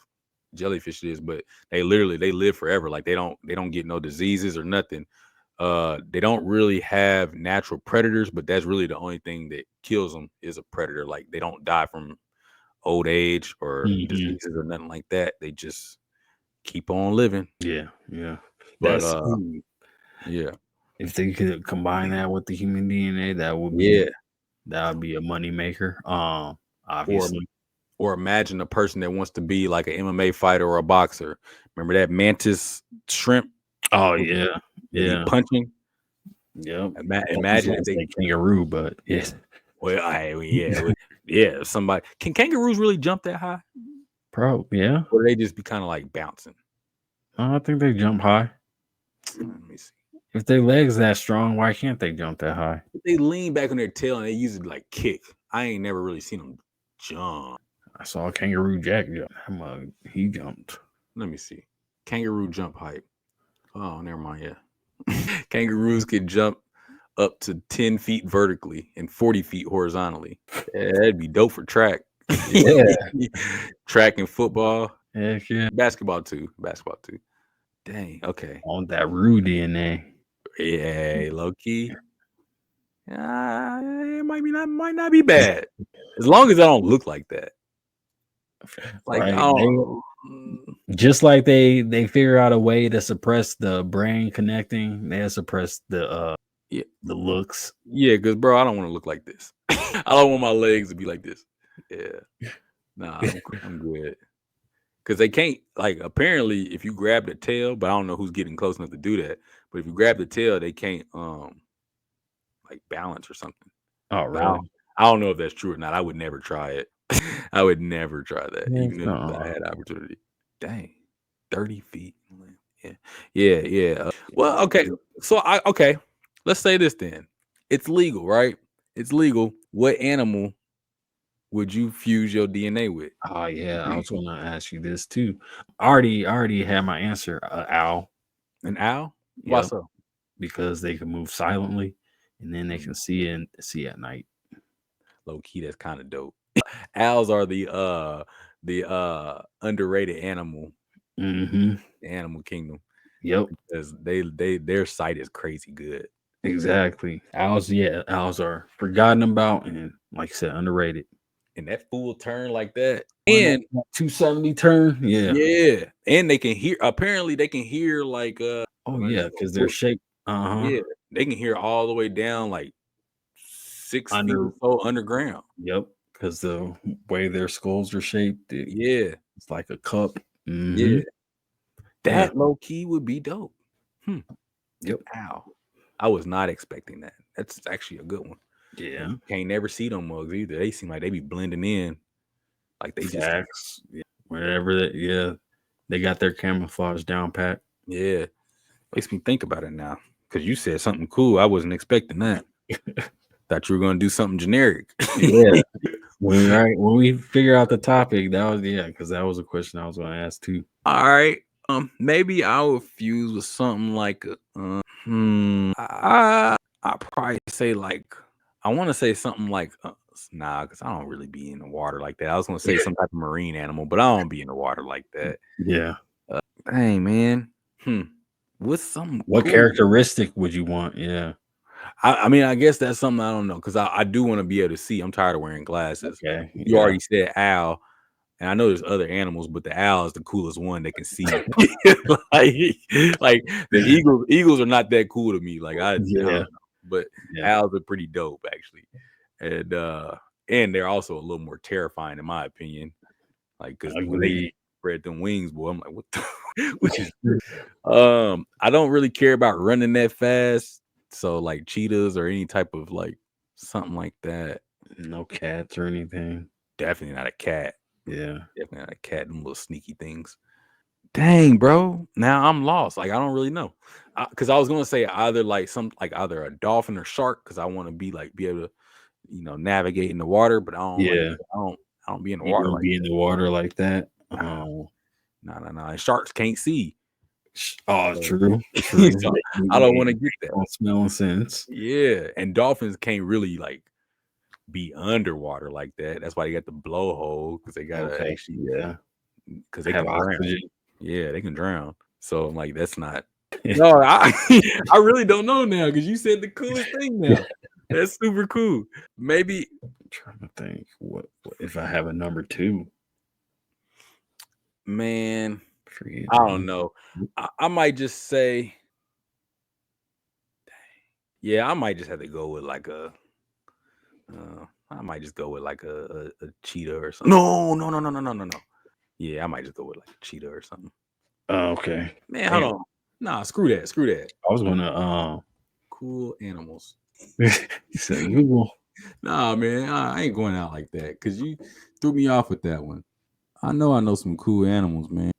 jellyfish it is, but they live forever. Like they don't get no diseases or nothing. They don't really have natural predators, but that's really the only thing that kills them is a predator. Like they don't die from old age or diseases or nothing like that. They just keep on living. Yeah. But That's yeah. if they could combine that with the human DNA, that would be a money maker. Obviously. Or imagine a person that wants to be like an MMA fighter or a boxer. Remember that mantis shrimp? Oh yeah. Be punching. Yep. Imagine if they kangaroo, but yes. Well, somebody can kangaroos really jump that high? Probably, yeah. Or they just be kind of like bouncing? I think they jump high. Let me see. If their legs that strong, why can't they jump that high? They lean back on their tail and they use it like kick. I ain't never really seen them jump. I saw a kangaroo Jack jump. He jumped. Let me see. Kangaroo jump height. Oh, never mind. Yeah. Kangaroos can jump up to 10 feet vertically and 40 feet horizontally. Yeah, that'd be dope for track. Yeah. Track and football. Heck yeah. Basketball too. Dang. Okay. On that Roo DNA. Yeah, low key. It might not be bad. As long as I don't look like that. Like, right. Just like they figure out a way to suppress the brain connecting, they suppress the looks. Yeah, because bro, I don't want to look like this. I don't want my legs to be like this. Yeah, nah, I'm good. Because they can't, like, apparently if you grab the tail, but I don't know who's getting close enough to do that. But if you grab the tail, they can't like balance or something. Oh, really? I don't know if that's true or not. I would never try it. I would never try that, even if I had opportunity. Dang, 30 feet. Yeah. Well, okay. So okay. Let's say this then. It's legal, right? It's legal. What animal would you fuse your DNA with? Oh yeah, I was gonna ask you this too. I already had my answer. Owl. An owl? Why Yep. so? Because they can move silently, and then they can see at night. Low key, that's kind of dope. Owls are the underrated animal. Mm-hmm. The animal kingdom. Yep. Because their sight is crazy good. Exactly. Owls are forgotten about and, like I said, underrated. And that full turn like that, and 270 turn, yeah, and they can hear. Apparently, they can hear like oh yeah, because they're shaped. Yeah, they can hear all the way down like 6 feet or so underground. Yep, because the way their skulls are shaped, it's like a cup. Mm-hmm. Yeah, that low key would be dope. Yep. Ow, I was not expecting that. That's actually a good one. Yeah, you can't never see them mugs either. They seem like they be blending in, like they just wherever. They got their camouflage down pat. Yeah, makes me think about it now because you said something cool. I wasn't expecting that. Thought you were gonna do something generic. Yeah. When we figure out the topic, that was because that was a question I was gonna ask too. All right. Maybe I would fuse with something like I probably say like I want to say something like nah, because I don't really be in the water like that. I was gonna say some type of marine animal, but I don't be in the water like that. Yeah. Dang, man. What's something? What cool characteristic would you want? Yeah. I mean, I guess that's something I don't know because I do want to be able to see. I'm tired of wearing glasses. Okay. You already said owl. And I know there's other animals, but the owl is the coolest one that can see. like the eagles are not that cool to me. Like I don't know. But owls are pretty dope actually, and they're also a little more terrifying in my opinion. Like because when they spread them wings, boy, I'm like, what the? I don't really care about running that fast. So like cheetahs or any type of like something like that. No cats or anything. Definitely not a cat. Yeah, definitely not a cat. Them little sneaky things. Dang, bro. Now I'm lost. Like I don't really know, because I was gonna say either either a dolphin or shark, because I want to be able to, navigate in the water. But I don't. Yeah, I don't be in the water. Like be in the water like that. No. And sharks can't see. Oh, true. So I don't want to get that. Smelling sense. Yeah, and dolphins can't really be underwater like that. That's why they got the blowhole, because they got actually because they can drown. Yeah, they can drown. So I'm like, that's not. No, I really don't know now because you said the coolest thing now. That's super cool. Maybe I'm trying to think what if I have a number 2. Man, I don't know. I might just say, yeah, I might just have to go with I might just go with a cheetah or something. No. Yeah, I might just go with a cheetah or something. Oh, okay. Man, hold on. Nah, screw that. I was gonna cool animals. You said Google. Nah, man, I ain't going out like that because you threw me off with that one. I know some cool animals, man.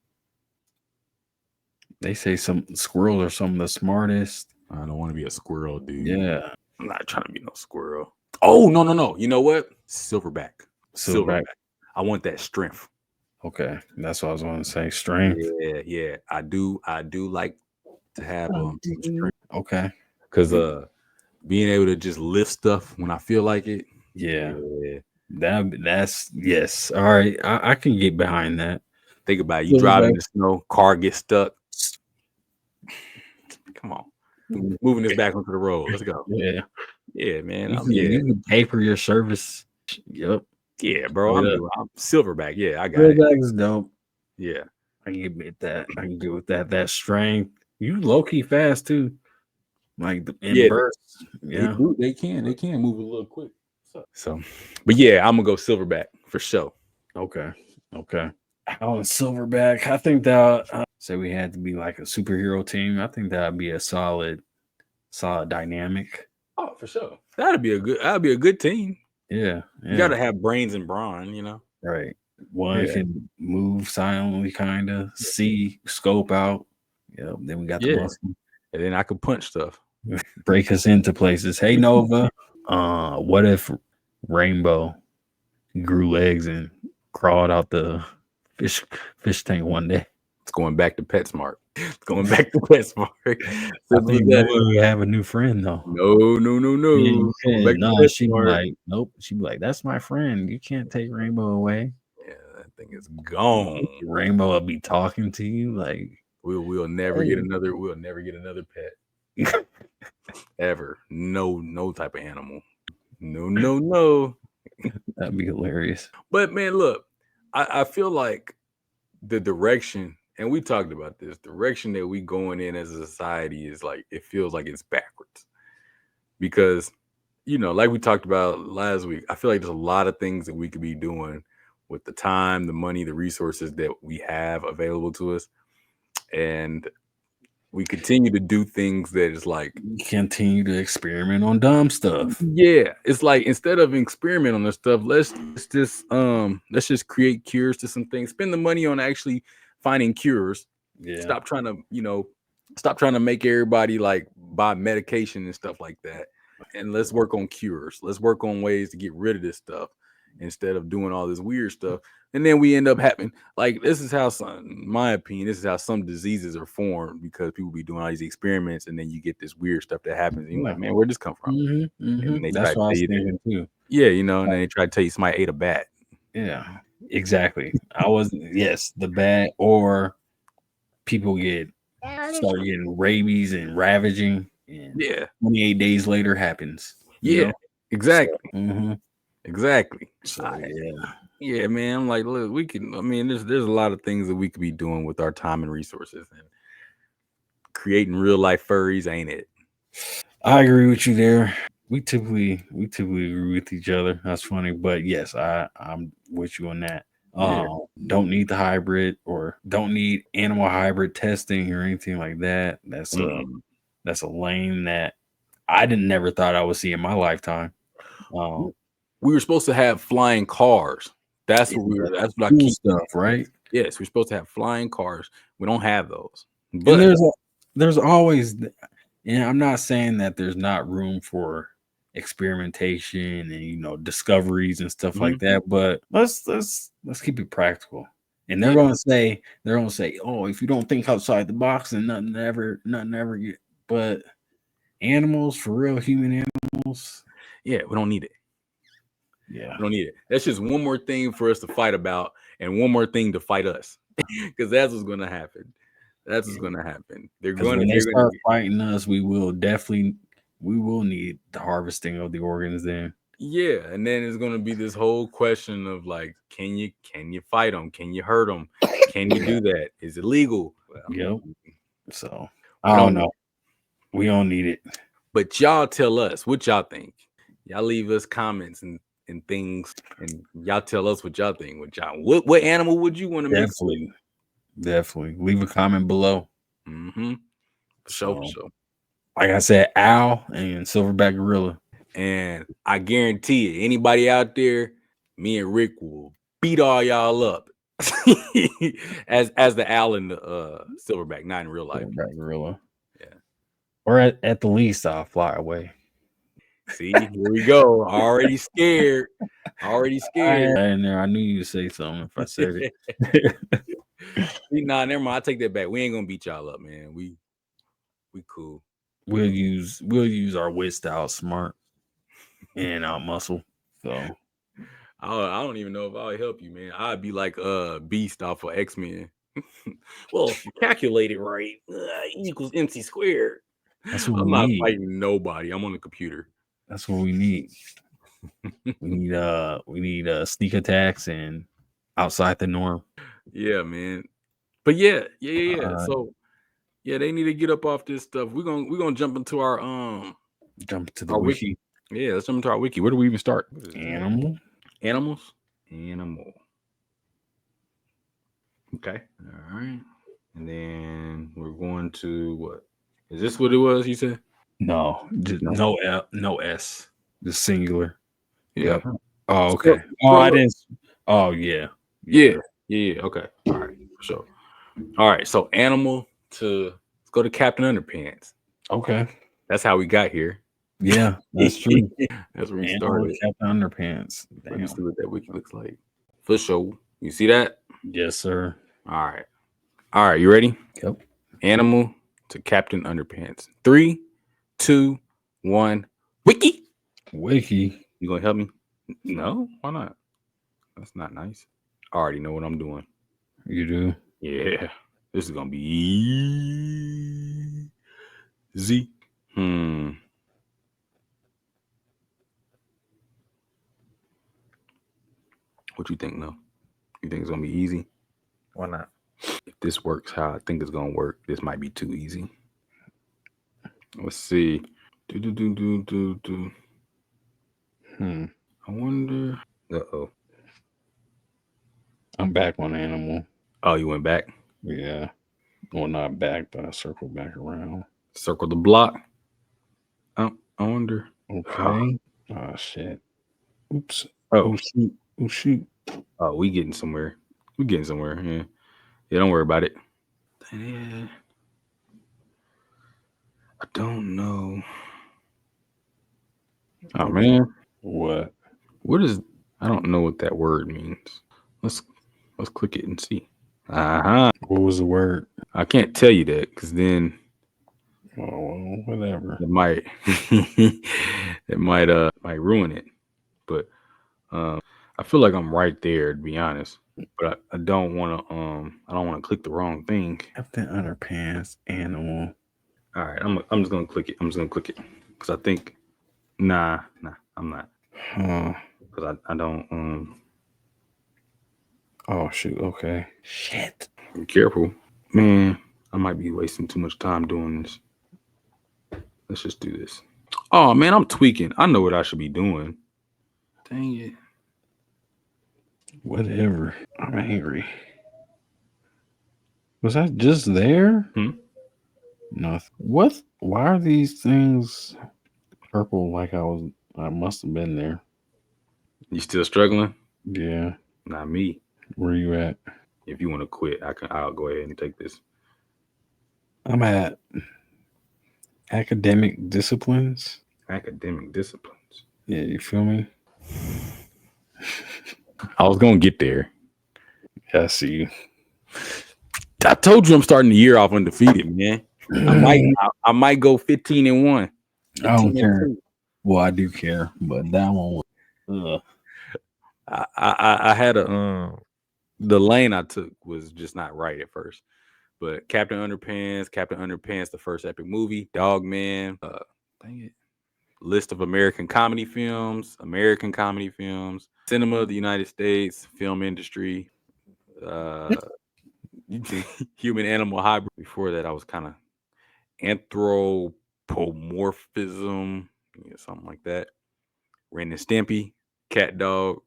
They say some squirrels are some of the smartest. I don't want to be a squirrel, dude. Yeah, I'm not trying to be no squirrel. Oh, no. You know what? Silverback. I want that strength. Okay, that's what I was going to say. Strength. Yeah. I do like to have strength. Okay. Because being able to just lift stuff when I feel like it. Yeah. That's yes. All right. I can get behind that. Think about it. You driving in the snow, car gets stuck. Come on. Moving this back onto the road. Let's go. Yeah, man. You can pay for your service. Yep. Yeah, bro. I'm silverback. Yeah, I got it. Silverback is dope. Yeah. I can admit that. I can get with that. That strength. You low key fast too. Like in bursts. Yeah. They can move a little quick. So, but yeah, I'm gonna go silverback for sure. Okay. Alan Silverback. I think that say we had to be like a superhero team. I think that'd be a solid dynamic. Oh, for sure. That'd be a good team. Yeah. You gotta have brains and brawn, you know. Right. One can move silently, kind of see, scope out. Yeah. Then we got the muscle. And then I could punch stuff. Break us into places. Hey Nova. What if Rainbow grew legs and crawled out the fish tank one day? It's going back to PetSmart. We have a new friend though. No. No, she'd be like, nope. She'd be like, that's my friend. You can't take Rainbow away. Yeah, that thing is gone. Rainbow will be talking to you like we'll never get another pet. Ever. No type of animal. No. That'd be hilarious. But man, look, I feel like the direction, and we talked about this, direction that we going in as a society is like, it feels like it's backwards. Because, you know, like we talked about last week, I feel like there's a lot of things that we could be doing with the time, the money, the resources that we have available to us. And we continue to do things that is like continue to experiment on dumb stuff. Yeah, it's like instead of experiment on this stuff, let's just create cures to some things. Spend the money on actually finding cures. Yeah. Stop trying to make everybody like buy medication and stuff like that. And let's work on cures. Let's work on ways to get rid of this stuff instead of doing all this weird stuff. And then we end up having, like, this is how in my opinion, this is how some diseases are formed, because people be doing all these experiments and then you get this weird stuff that happens. And you're like, man, where'd this come from? And they that's what I was thinking too. Yeah, you know, and then they try to tell you somebody ate a bat. Yeah, exactly. The bat, or people start getting rabies and ravaging. And 28 days later happens. Yeah, exactly. So, exactly. So, yeah, man. I'm like, look, there's a lot of things that we could be doing with our time and resources, and creating real life furries ain't it. I agree with you there. We typically agree with each other. That's funny, but yes, I'm with you on that. Don't need the hybrid, or don't need animal hybrid testing or anything like that. That's a lane that I never thought I would see in my lifetime. We were supposed to have flying cars. That's what I keep stuff, right? Yes, we're supposed to have flying cars. We don't have those. But and there's always, and I'm not saying that there's not room for experimentation and discoveries and stuff like that, but let's keep it practical. And they're gonna say, oh, if you don't think outside the box, then nothing ever get. But animals, for real, human animals, we don't need it. Yeah, we don't need it. That's just one more thing for us to fight about, and one more thing to fight us, because that's what's going to happen. That's what's going to happen. When they start fighting us, we will need the harvesting of the organs then. Yeah, and then it's going to be this whole question of like, can you fight them? Can you hurt them? Can you do that? Is it legal? Yep. So I don't know. We don't need it. But y'all tell us what y'all think. Y'all leave us comments and things, and y'all tell us what y'all think. What animal would you want to mix with? Definitely leave a comment below. For sure. Like I said, owl and silverback gorilla. And I guarantee it, anybody out there, me and Rick will beat all y'all up as the owl and the silverback, not in real life. Silverback gorilla. Yeah. Or at the least, I'll fly away. See, here we go. Already scared. I knew you'd say something if I said it. Nah, never mind. I take that back. We ain't gonna beat y'all up, man. We cool. We'll use our wit style, smart and our muscle. So I don't even know if I'll help you, man. I'd be like Beast off of X-Men. Well, if you calculate it right, equals MC squared. That's what I'm not fighting nobody. I'm on the computer. That's what we need. we need sneak attacks and outside the norm. Yeah, man. But yeah. Alright. So yeah, they need to get up off this stuff. We're gonna jump into our Jump to the our wiki. wiki. Yeah, let's jump into our wiki. Where do we even start? What is that? Animal. Animals. Animal. Okay. All right. And then we're going to what? Is this what it was? You said No, just no. no L, no S. Just singular. Yeah. Yep. Oh, Scroll, okay. Oh, I scroll up. didn't. Oh, yeah. Yeah. Okay. All right. For sure. All right. So animal to let's go to Captain Underpants. Okay. That's how we got here. Yeah, that's true. That's where we Animal started. Captain Underpants. Let me Damn. see what that wiki looks like. For sure. You see that? Yes, sir. All right. All right. You ready? Yep. Animal to Captain Underpants. 3, 2, 1. Wiki. Wiki. You gonna help me? No, why not? That's not nice. I already know what I'm doing. You do. Yeah, this is gonna be easy. What you think? No, you think it's gonna be easy? Why not? If this works how I think it's gonna work, this might be too easy. Let's see. Do. I wonder. Uh-oh. I'm back on animal. Oh, you went back? Yeah. Well, not back, but I circled back around. Circle the block. I wonder. Okay. Oh, shit. Oops. Oh. Oh, shoot. Oh, shoot. Oh, we getting somewhere. Yeah. Yeah, don't worry about it. Yeah. I don't know. Oh man. What? What is I don't know what that word means. Let's click it and see. Uh-huh. What was the word? I can't tell you that because then Oh, well, whatever. it might might ruin it. But I feel like I'm right there to be honest. But I don't wanna click the wrong thing. Captain Underpants, animal. All right, I'm just gonna click it. Because I think nah, I'm not. Because I don't Oh shoot, okay. Shit. Be careful. Man, I might be wasting too much time doing this. Let's just do this. Oh man, I'm tweaking. I know what I should be doing. Dang it. Whatever. I'm angry. Was I just there? Nothing. What? Why are these things purple like I must have been there? You still struggling? Yeah. Not me. Where you at? If you want to quit, I'll go ahead and take this. I'm at academic disciplines. Academic disciplines. Yeah, you feel me? I was gonna get there. Yeah, I see you. I told you I'm starting the year off undefeated, man. I might go 15-1. I don't care. Well, I do care, but that one. I had the lane I took was just not right at first. But Captain Underpants, the first epic movie, Dogman, dang it. List of American comedy films, cinema of the United States, film industry, human animal hybrid. Before that, I was kind of anthropomorphism, something like that. Ren and Stimpy, cat dog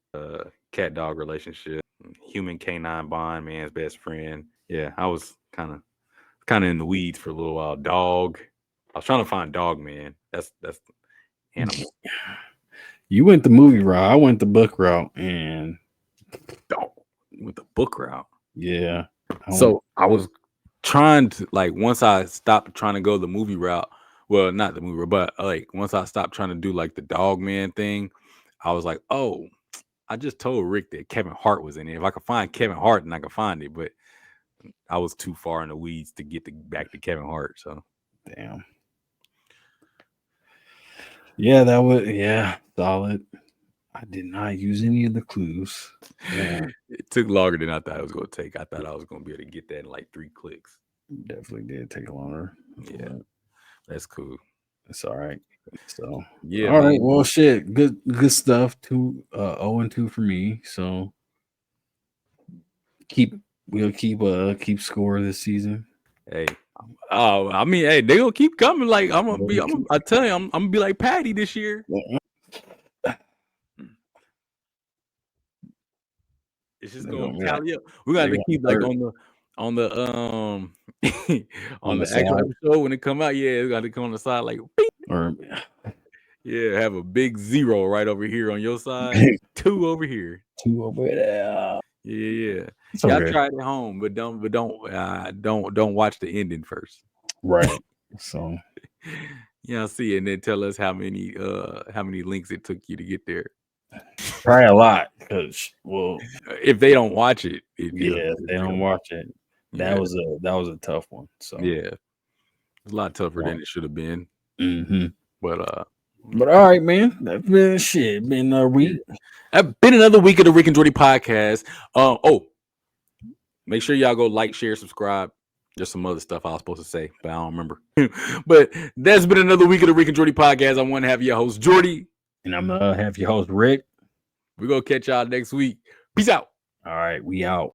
relationship, human K9 bond, man's best friend. Yeah, I was kind of in the weeds for a little while. Dog. I was trying to find Dog Man. That's animal. You went the movie route. I went the book route, and Dog with the book route. Yeah. So I was trying to once I stopped trying to go the movie route. Well, not the movie route, but once I stopped trying to do the Dog Man thing, I was like, oh, I just told Rick that Kevin Hart was in it. If I could find Kevin Hart, then I could find it. But I was too far in the weeds to get back to Kevin Hart. So damn. Yeah, that was solid. I did not use any of the clues. Yeah. It took longer than I thought it was going to take. I thought I was going to be able to get that in 3 clicks. Definitely did take longer. That's cool. It's all right. So yeah. All right. Well, shit. Good stuff. 0-2 for me. So keep We'll keep score this season. Hey, I mean, hey, they gonna keep coming. Like I tell you, I'm gonna be like Patty this year. It's just gonna tally up. We gotta keep like on the on the actual episode when it come out. Yeah, we gotta come on the side like, or yeah, have a big 0 right over here on your side, 2 over here, 2 over there. Yeah. Y'all try it at home, but don't watch the ending first. Right. So yeah, see, and then tell us how many links it took you to get there. Probably a lot, because if they don't watch it, if they don't watch it, that was a tough one. So yeah, it's a lot tougher than it should have been. Mm-hmm. But all right, man, that's been a week. That's been another week of the Rick and Jordy podcast. Make sure y'all go like, share, subscribe. There's some other stuff I was supposed to say, but I don't remember. But that's been another week of the Rick and Jordy podcast. I want to have your host Jordy, and I'm gonna have your host Rick. We're gonna catch y'all next week. Peace out. All right, we out.